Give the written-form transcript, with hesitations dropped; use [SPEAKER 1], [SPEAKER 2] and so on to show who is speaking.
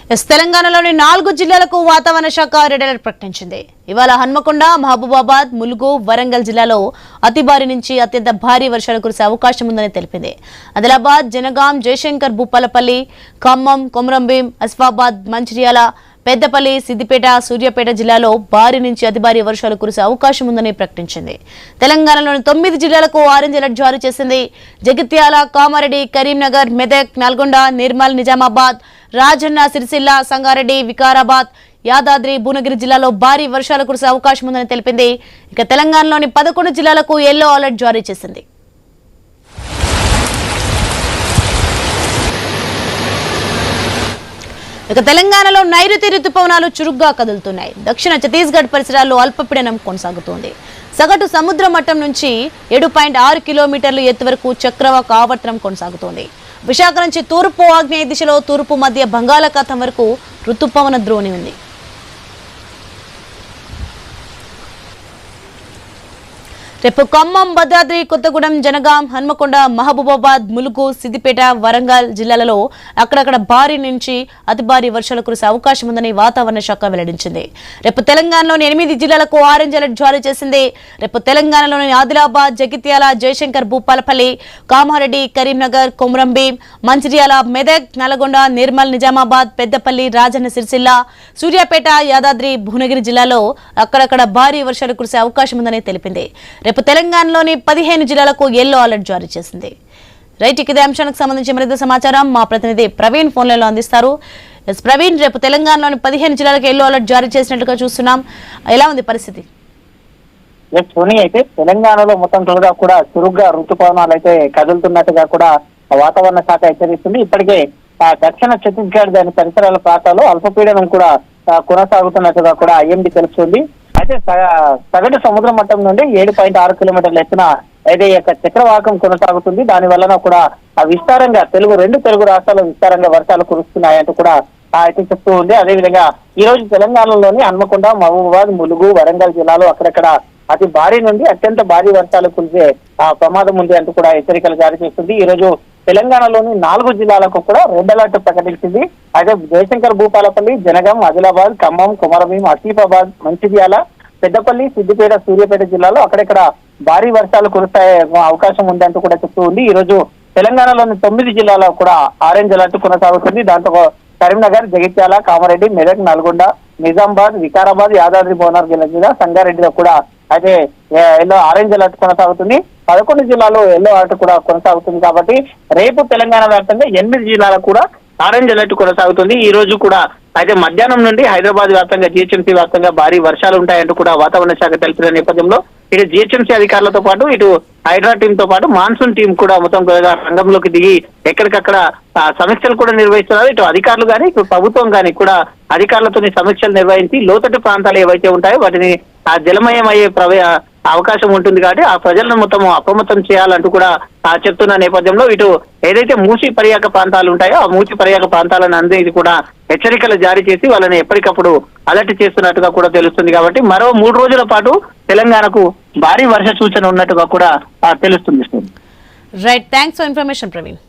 [SPEAKER 1] తెలంగాణలోని 4 జిల్లాలకు వాతావరణ శాఖ రెడ్ అలర్ట్ ప్రకటించింది. ఇవాళ హన్మకొండ, మహబూబాబాద్, ములుగు, వరంగల్ జిల్లాలో అతి భారీ నుంచి అత్యంత భారీ వర్షాలు కురిసే అవకాశం ఉందని తెలిపింది. ఆదిలాబాద్, జనగాం, జయశంకర్, భూపాలపల్లి, ఖమ్మం, కొమరంభీం, ఆసిఫాబాద్, మంచిర్యాల, పెద్దపల్లి, సిద్దిపేట, సూర్యాపేట జిల్లాలో భారీ నుంచి అతి భారీ వర్షాలు కురిసే అవకాశం ఉందని ప్రకటించింది. తెలంగాణలోని 9 జిల్లాలకు ఆరెంజ్ అలర్ట్ జారీ చేసింది. జగిత్యాల, కామారెడ్డి, కరీంనగర్, మెదక్, నల్గొండ, నిర్మల్, నిజామాబాద్, రాజన్న, సిరిసిల్ల, సంగారెడ్డి, వికారాబాద్, యాదాద్రి, భువనగిరి జిల్లాలో భారీ వర్షాలు కురిసే అవకాశం ఉందని తెలిపింది. ఇక తెలంగాణలోని 11 జిల్లాలకు యెల్లో అలర్ట్ జారీ చేసింది. ఇక తెలంగాణలో నైరుతి రుతుపవనాలు చురుగ్గా కదులుతున్నాయి. దక్షిణ ఛత్తీస్గఢ్ పరిసరాల్లో అల్పపీడనం కొనసాగుతోంది. సగటు సముద్ర మట్టం నుంచి 7.6 కిలోమీటర్లు ఎత్తు వరకు చక్రవాక ఆవర్తనం కొనసాగుతోంది. విశాఖ నుంచి తూర్పు ఆగ్నేయ దిశలో తూర్పు మధ్య బంగాళాఖాతం వరకు రుతుపవన ద్రోణి ఉంది. రేపు ఖమ్మం, భద్రాద్రి కొత్తగూడెం, జనగాం, హన్మకొండ, మహబూబాబాద్, ములుగు, సిద్దిపేట, వరంగల్ జిల్లాలలో అక్కడక్కడ భారీ నుంచి అతి భారీ వర్షాలు కురిసే అవకాశం ఉందని వాతావరణ శాఖ వెల్లడించింది. రేపు తెలంగాణలోని 8 జిల్లాలకు ఆరెంజ్ అలర్ట్ జారీ చేసింది. రేపు తెలంగాణలోని ఆదిలాబాద్, జగిత్యాల, జయశంకర్, భూపాలపల్లి, కామారెడ్డి, కరీంనగర్, కొమరంభీం, మంచిర్యాల, మెదక్, నల్గొండ, నిర్మల్, నిజామాబాద్, పెద్దపల్లి, రాజన్న సిరిసిల్ల, సూర్యాపేట, యాదాద్రి, భువనగిరి జిల్లాలో అక్కడక్కడ భారీ వర్షాలు కురిసే అవకాశం ఉందని తెలిపింది. రేపు తెలంగాణలోని 15 జిల్లాలకు యెల్లో అలర్ట్ జారీ చేసింది. రైట్, ఇదే అంశానికి సంబంధించి మరింత సమాచారం మా ప్రతినిధి ప్రవీణ్ ఫోన్లలో అందిస్తారు. ప్రవీణ్, రేపు తెలంగాణలోని 15 జిల్లాలకు యెల్లో అలర్ట్ జారీ చేసినట్టుగా చూస్తున్నాం. ఎలా ఉంది పరిస్థితి?
[SPEAKER 2] అయితే తెలంగాణలో మొత్తం కూడా చురుగ్గా ఋతుపవనాలు అయితే కదులుతున్నట్టుగా కూడా వాతావరణ శాఖ హెచ్చరిస్తుంది. ఇప్పటికే దక్షిణ ఛత్తీస్గఢ్ దాని పరిసరాల ప్రాంతాల్లో అల్పపీడనం కూడా కొనసాగుతున్నట్టుగా కూడా ఐఎండీ తెలుస్తుంది. అయితే సగటు సముద్ర మట్టం నుండి 7.6 కిలోమీటర్ల ఎత్తున అయితే ఈ యొక్క చక్రవాకం కొనసాగుతుంది. దాని వలన కూడా విస్తారంగా రెండు తెలుగు రాష్ట్రాల్లో విస్తారంగా వర్షాలు కురుస్తున్నాయంటూ కూడా అయితే చెప్తూ ఉంది. అదేవిధంగా ఈ రోజు తెలంగాణలోని హన్మకొండ, మహబూబాబాద్, ములుగు, వరంగల్ జిల్లాలో అక్కడక్కడ అతి భారీ నుండి అత్యంత భారీ వర్షాలు కురిసే ప్రమాదం ఉంది అంటూ కూడా హెచ్చరికలు జారీ చేస్తుంది. ఈ రోజు తెలంగాణలోని 4 జిల్లాలకు కూడా రెడ్ అలర్ట్ ప్రకటించింది. అయితే జయశంకర్, భూపాలపల్లి, జనగాం, ఆదిలాబాద్, ఖమ్మం, కొమరంభీం, ఆసిఫాబాద్, మంచిర్యాల, పెద్దపల్లి, సిద్దిపేట, సూర్యాపేట జిల్లాలో అక్కడక్కడ భారీ వర్షాలు కురిసే అవకాశం ఉంది అంటూ కూడా చెప్తూ ఉంది. ఈ రోజు తెలంగాణలోని 9 జిల్లాలో కూడా ఆరెంజ్ అలర్ట్ కొనసాగుతుంది. దాంతో కరీంనగర్, జగిత్యాల, కామారెడ్డి, మెదక్, నల్గొండ, నిజామాబాద్, వికారాబాద్, యాదాద్రి, భువనగిరి జిల్లా, సంగారెడ్డిలో కూడా అయితే ఎల్లో ఆరెంజ్ అలర్ట్ కొనసాగుతుంది. 11 జిల్లాలో ఎల్లో అలర్ట్ కూడా కొనసాగుతుంది. కాబట్టి రేపు తెలంగాణ వ్యాప్తంగా 8 జిల్లాలకు కూడా ఆరెంజ్ అలర్ట్ కొనసాగుతుంది. ఈ రోజు కూడా అయితే మధ్యాహ్నం నుండి హైదరాబాద్ వ్యాప్తంగా, జిహెచ్ఎంసీ వ్యాప్తంగా భారీ వర్షాలు ఉంటాయంటూ కూడా వాతావరణ శాఖ తెలిపిన నేపథ్యంలో ఇటు జిహెచ్ఎంసీ అధికారులతో పాటు ఇటు హైడ్రా టీం తో పాటు మాన్సూన్ టీం కూడా మొత్తం రంగంలోకి దిగి ఎక్కడికక్కడ సమీక్షలు కూడా నిర్వహిస్తున్నారు. ఇటు అధికారులు కానీ ఇటు ప్రభుత్వం కానీ కూడా అధికారులతో సమీక్షలు నిర్వహించి లోతట్టు ప్రాంతాలు ఏవైతే ఉంటాయో వాటిని జలమయం అయ్యే అవకాశం ఉంటుంది. కాబట్టి ఆ ప్రజలను మొత్తం అప్రమత్తం చేయాలంటూ కూడా చెప్తున్న నేపథ్యంలో ఇటు ఏదైతే మూసీ పరియాక ప్రాంతాలు ఉంటాయో ఆ మూసీ పరియాక ప్రాంతాలను అందరికీ కూడా హెచ్చరికలు జారీ చేసి వాళ్ళని ఎప్పటికప్పుడు అలర్ట్ చేస్తున్నట్టుగా కూడా తెలుస్తుంది. కాబట్టి మరో 3 రోజుల పాటు తెలంగాణకు భారీ వర్ష సూచన ఉన్నట్టుగా కూడా తెలుస్తుంది.
[SPEAKER 1] Right, thanks for information Praveen.